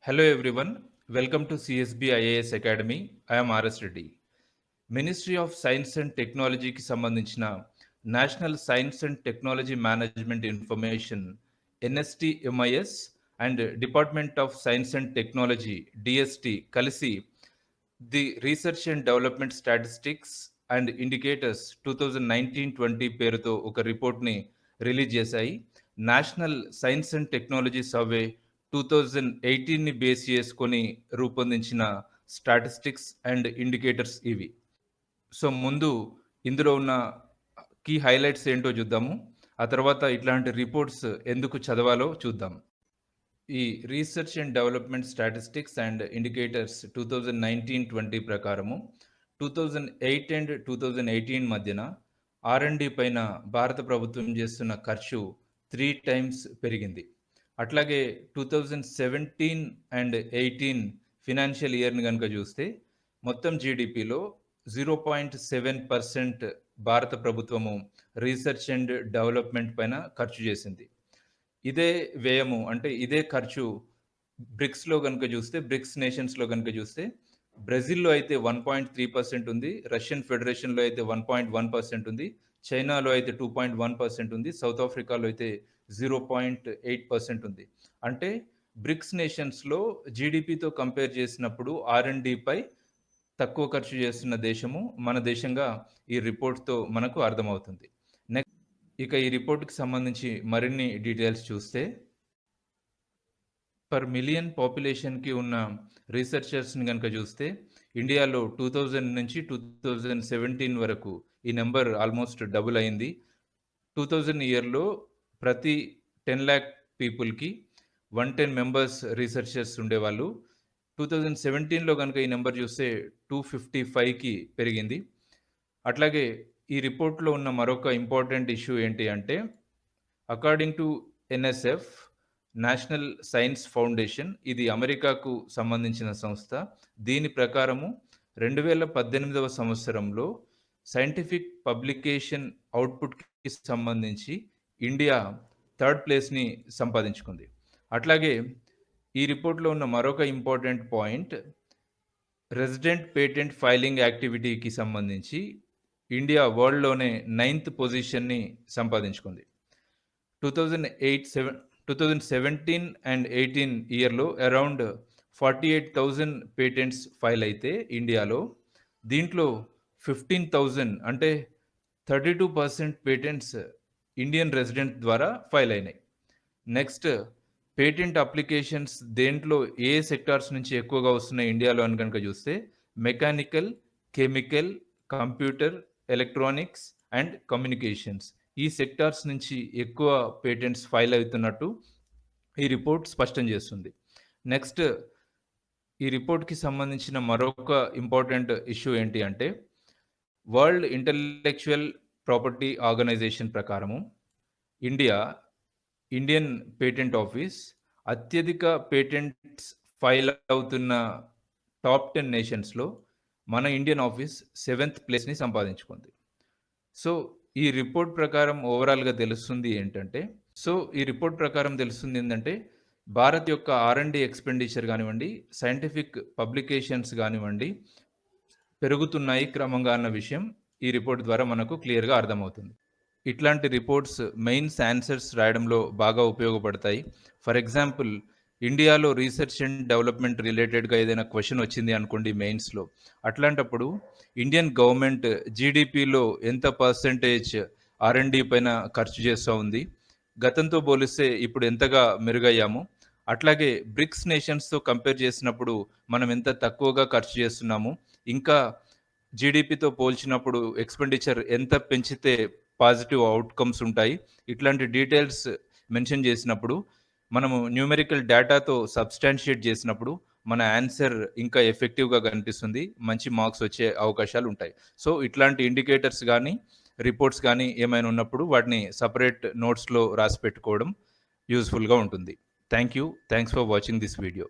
Hello everyone, welcome to CSB IAS Academy. I am RS Reddy. Ministry of science and టెక్నాలజీకి సంబంధించిన national science and technology management information NSTMIS and department of science and technology DST కలిసి the research and development statistics and indicators 2019-20 పేరుతో ఒక రిపోర్ట్ని release చేశాయి. National science and technology survey 2018ని base చేసుకొని రూపొందించిన స్టాటిస్టిక్స్ అండ్ ఇండికేటర్స్ ఇవి. So ముందు ఇందులో ఉన్న కీ హైలైట్స్ ఏంటో చూద్దాము. ఆ తర్వాత ఇట్లాంటి రిపోర్ట్స్ ఎందుకు చదవాలో చూద్దాం. ఈ research and development statistics and indicators 2019-20 ప్రకారము 2008 అండ్ 2018 మధ్యన R&D పైన భారత ప్రభుత్వం చేస్తున్న ఖర్చు 3 టైమ్స్ పెరిగింది. అట్లాగే 2017 అండ్ 18 ఫినాన్షియల్ ఇయర్ని కనుక చూస్తే మొత్తం జీడిపిలో 0.7% భారత ప్రభుత్వము రీసెర్చ్ అండ్ డెవలప్మెంట్ పైన ఖర్చు చేసింది. ఇదే వ్యయము అంటే ఇదే ఖర్చు బ్రిక్స్లో కనుక చూస్తే బ్రిక్స్ నేషన్స్లో కనుక చూస్తే బ్రెజిల్లో అయితే 1.3% ఉంది, రష్యన్ ఫెడరేషన్లో అయితే 1.1% ఉంది, చైనాలో అయితే 2.1% ఉంది, సౌత్ ఆఫ్రికాలో అయితే 0.8% ఉంది. అంటే బ్రిక్స్ నేషన్స్లో జీడిపితో కంపేర్ చేసినప్పుడు R&Dపై తక్కువ ఖర్చు చేస్తున్న దేశము మన దేశంగా ఈ రిపోర్ట్తో మనకు అర్థమవుతుంది. ఇక ఈ రిపోర్ట్కి సంబంధించి మరిన్ని డీటెయిల్స్ చూస్తే పర్ మిలియన్ పాపులేషన్కి ఉన్న రీసెర్చర్స్ని కనుక చూస్తే ఇండియాలో 2000 నుంచి 2017 వరకు ఈ నెంబర్ ఆల్మోస్ట్ డబుల్ అయింది. 2000 ఇయర్లో ప్రతి 10 lakh పీపుల్కి 110 మెంబర్స్ రీసెర్చర్స్ ఉండేవాళ్ళు. 2017లో కనుక ఈ నెంబర్ చూస్తే 255కి పెరిగింది. అట్లాగే ఈ రిపోర్ట్లో ఉన్న మరొక ఇంపార్టెంట్ ఇష్యూ ఏంటి అంటే according to NSF national science foundation, ఇది అమెరికాకు సంబంధించిన సంస్థ. దీని ప్రకారము 2018వ సంవత్సరంలో సైంటిఫిక్ పబ్లికేషన్ అవుట్పుట్కి సంబంధించి ఇండియా 3rd ప్లేస్ని సంపాదించుకుంది. అట్లాగే ఈ రిపోర్ట్లో ఉన్న మరొక important point resident patent filing యాక్టివిటీకి సంబంధించి ఇండియా వరల్డ్లోనే 9th పొజిషన్ని సంపాదించుకుంది. 2017 అండ్ 18 ఇయర్లో అరౌండ్ 48,000 పేటెంట్స్ ఫైల్ అయితే ఇండియాలో దీంట్లో 15,000 అంటే 32% పేటెంట్స్ ఇండియన్ రెసిడెంట్ ద్వారా ఫైల్ అయినాయి. నెక్స్ట్ పేటెంట్ అప్లికేషన్స్ దేంట్లో ఏ సెక్టార్స్ నుంచి ఎక్కువగా వస్తున్నాయి ఇండియాలో అని కనుక చూస్తే mechanical, chemical, computer, electronics and communications ఈ సెక్టార్స్ నుంచి ఎక్కువ పేటెంట్స్ ఫైల్ అవుతున్నట్టు ఈ రిపోర్ట్ స్పష్టం చేస్తుంది. నెక్స్ట్ ఈ రిపోర్ట్కి సంబంధించిన మరొక ఇంపార్టెంట్ ఇష్యూ ఏంటి అంటే వరల్డ్ ఇంటలెక్చువల్ ప్రాపర్టీ ఆర్గనైజేషన్ ప్రకారము ఇండియన్ పేటెంట్ ఆఫీస్ అత్యధిక పేటెంట్స్ ఫైల్ అవుతున్న టాప్ 10 నేషన్స్లో మన ఇండియన్ ఆఫీస్ 7th ప్లేస్ని సంపాదించుకుంది. సో ఈ రిపోర్ట్ ప్రకారం ఓవరాల్గా తెలుస్తుంది ఏంటంటే భారత్ యొక్క R&D ఎక్స్పెండిచర్ కానివ్వండి, సైంటిఫిక్ పబ్లికేషన్స్ కానివ్వండి పెరుగుతున్నాయి క్రమంగా అన్న విషయం ఈ రిపోర్ట్ ద్వారా మనకు క్లియర్గా అర్థమవుతుంది. ఇట్లాంటి రిపోర్ట్స్ మెయిన్స్ ఆన్సర్స్ రాయడంలో బాగా ఉపయోగపడతాయి. ఫర్ ఎగ్జాంపుల్ ఇండియాలో రీసెర్చ్ అండ్ డెవలప్మెంట్ రిలేటెడ్గా ఏదైనా క్వశ్చన్ వచ్చింది అనుకోండి మెయిన్స్లో, అట్లాంటప్పుడు ఇండియన్ గవర్నమెంట్ జీడిపిలో ఎంత పర్సెంటేజ్ R&D పైన ఖర్చు చేస్తూ ఉంది, గతంతో పోలిస్తే ఇప్పుడు ఎంతగా మెరుగయ్యాము, అట్లాగే బ్రిక్స్ నేషన్స్తో కంపేర్ చేసినప్పుడు మనం ఎంత తక్కువగా ఖర్చు చేస్తున్నాము, ఇంకా జీడిపితో పోల్చినప్పుడు ఎక్స్పెండిచర్ ఎంత పెంచితే పాజిటివ్ అవుట్కమ్స్ ఉంటాయి, ఇట్లాంటి డీటెయిల్స్ మెన్షన్ చేసినప్పుడు మనము న్యూమెరికల్ డేటాతో సబ్స్టాన్షియేట్ చేసినప్పుడు మన ఆన్సర్ ఇంకా ఎఫెక్టివ్గా కనిపిస్తుంది, మంచి మార్క్స్ వచ్చే అవకాశాలు ఉంటాయి. సో ఇట్లాంటి ఇండికేటర్స్ కానీ రిపోర్ట్స్ కానీ ఏమైనా ఉన్నప్పుడు వాటిని సపరేట్ నోట్స్లో రాసి పెట్టుకోవడం యూస్ఫుల్గా ఉంటుంది. Thanks for watching this video.